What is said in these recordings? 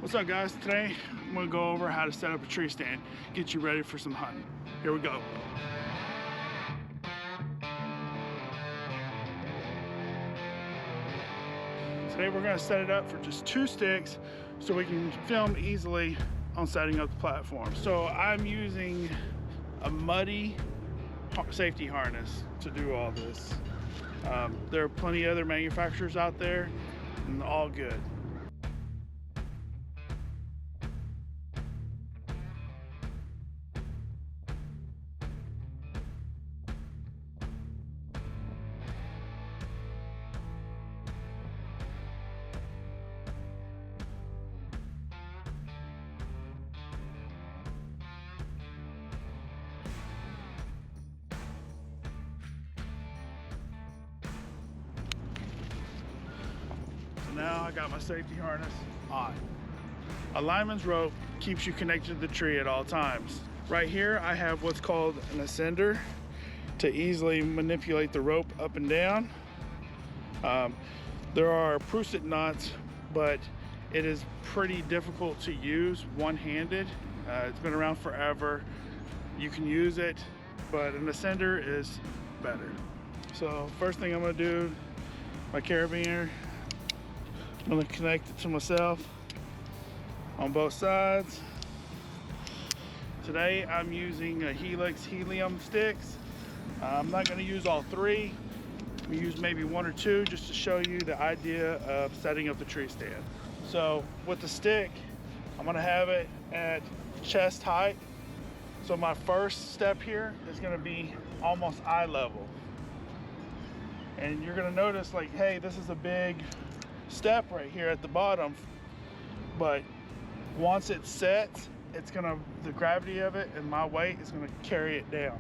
What's up guys? Today I'm going to go over how to set up a tree stand, get you ready for some hunting. Here we go. Today we're going to set it up for just 2 sticks so we can film easily on setting up the platform. So I'm using a muddy safety harness to do all this. There are plenty of other manufacturers out there and all good. Now I got my safety harness on. A lineman's rope keeps you connected to the tree at all times. Right here I have what's called an ascender to easily manipulate the rope up and down. There are Prusik knots, but it is pretty difficult to use one-handed. It's been around forever. You can use it, but an ascender is better. So first thing I'm going to do, my carabiner, I'm going to connect it to myself on both sides. Today I'm using a Helium sticks. I'm not going to use all 3. I'm going to use maybe 1 or 2 just to show you the idea of setting up the tree stand. So with the stick, I'm going to have it at chest height. So my first step here is going to be almost eye level. And you're going to notice, like, hey, this is a big step right here at the bottom, but once it sets, it's gonna, the gravity of it and my weight is gonna carry it down.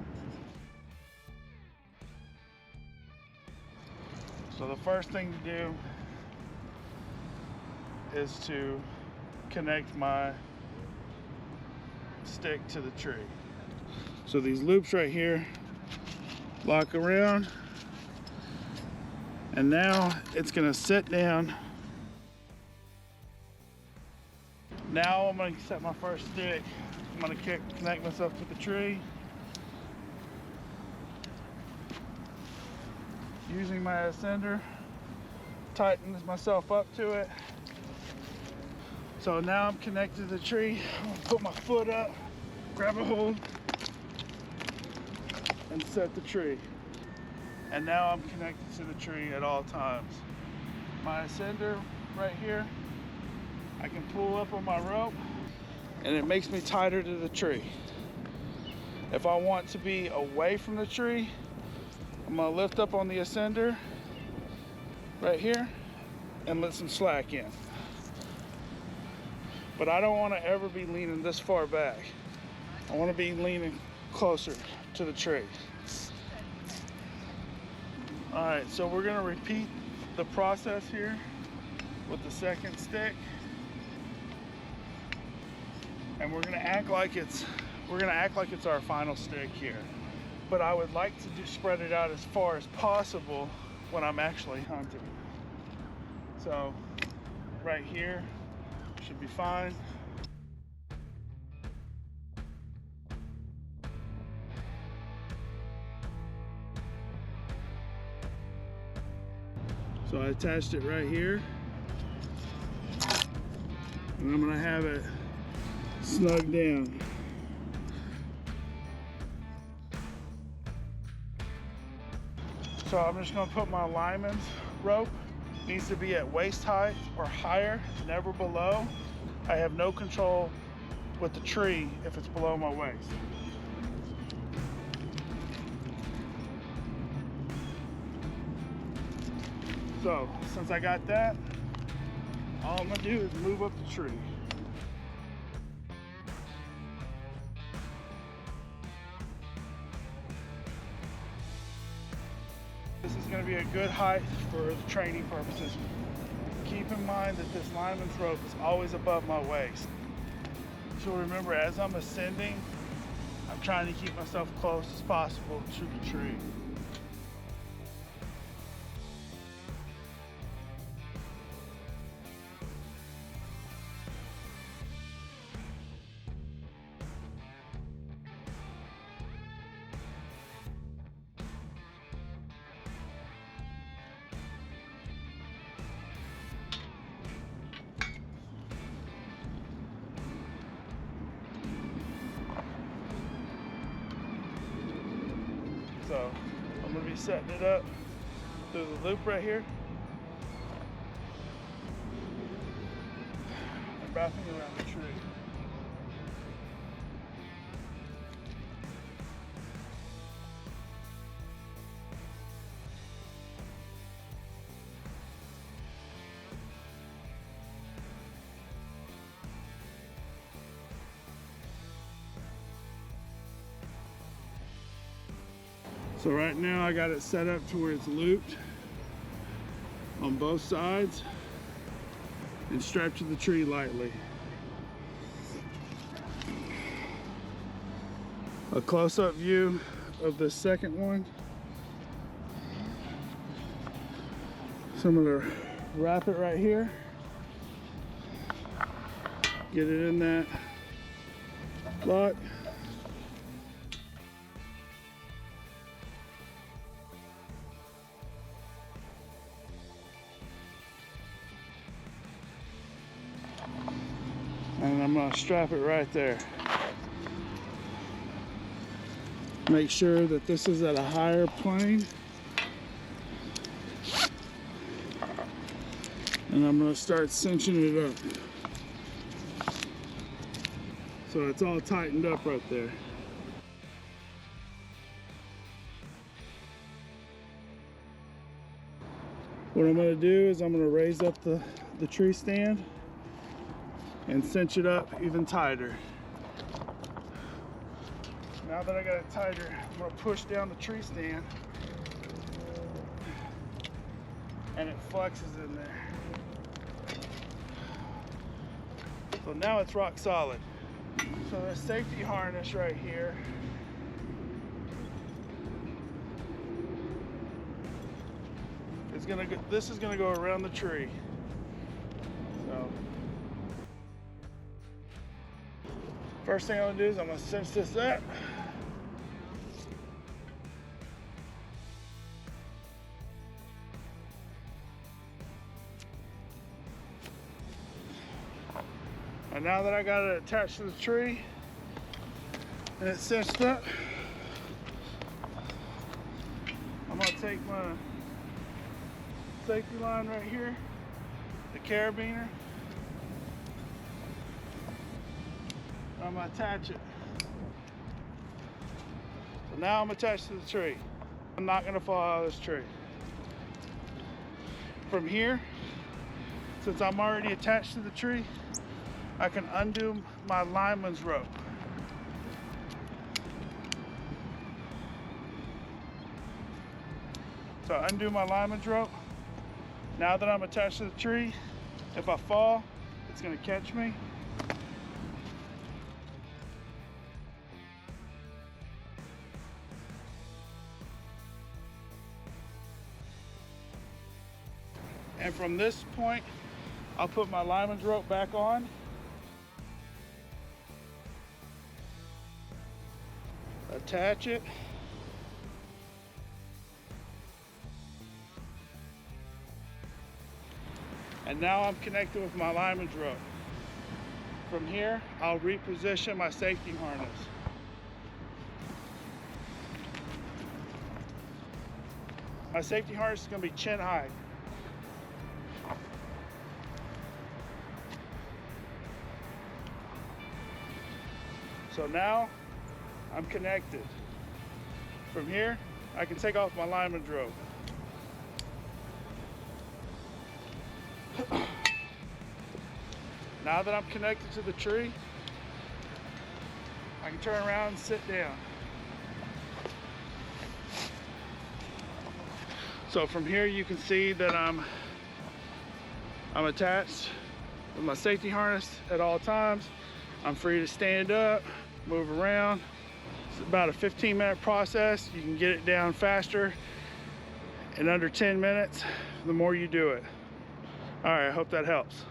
So the first thing to do is to connect my stick to the tree. So these loops right here lock around, and now it's gonna sit down. Now I'm gonna set my first stick. I'm gonna connect myself to the tree. Using my ascender, tighten myself up to it. So now I'm connected to the tree. I'm gonna put my foot up, grab a hold, and set the tree. And now I'm connected to the tree at all times. My ascender right here, I can pull up on my rope and it makes me tighter to the tree. If I want to be away from the tree, I'm gonna lift up on the ascender right here and let some slack in. But I don't want to ever be leaning this far back. I want to be leaning closer to the tree. All right, so we're gonna repeat the process here with the second stick, and we're gonna act like it's our final stick here. But I would like to spread it out as far as possible when I'm actually hunting. So right here should be fine. So I attached it right here, and I'm gonna have it snug down. So I'm just gonna put my lineman's rope. It needs to be at waist height or higher, never below. I have no control with the tree if it's below my waist. So since I got that, all I'm gonna do is move up the tree. This is gonna be a good height for the training purposes. Keep in mind that this lineman's rope is always above my waist. So remember, as I'm ascending, I'm trying to keep myself close as possible to the tree. So I'm going to be setting it up through the loop right here and wrapping around the tree. So right now I got it set up to where it's looped on both sides and strapped to the tree lightly. A close-up view of the second one. So I'm gonna wrap it right here, get it in that lock. And I'm going to strap it right there. Make sure that this is at a higher plane. And I'm going to start cinching it up. So it's all tightened up right there. What I'm going to do is I'm going to raise up the tree stand and cinch it up even tighter. Now that I got it tighter, I'm going to push down the tree stand and it flexes in there. So now it's rock solid. So the safety harness right here is going to go, this is going to go around the tree. So first thing I'm going to do is I'm going to cinch this up. And now that I got it attached to the tree and it's cinched up, I'm going to take my safety line right here, the carabiner, I'm going to attach it. So now I'm attached to the tree. I'm not going to fall out of this tree. From here, since I'm already attached to the tree, I can undo my lineman's rope. So I undo my lineman's rope. Now that I'm attached to the tree, if I fall, it's going to catch me. And from this point, I'll put my lineman's rope back on. Attach it. And now I'm connected with my lineman's rope. From here, I'll reposition my safety harness. My safety harness is going to be chin high. So now I'm connected. From here, I can take off my lineman's rope. Now that I'm connected to the tree, I can turn around and sit down. So from here you can see that I'm attached with my safety harness at all times. I'm free to stand up, move around. It's about a 15-minute process. You can get it down faster in under 10 minutes the more you do it. All right, I hope that helps.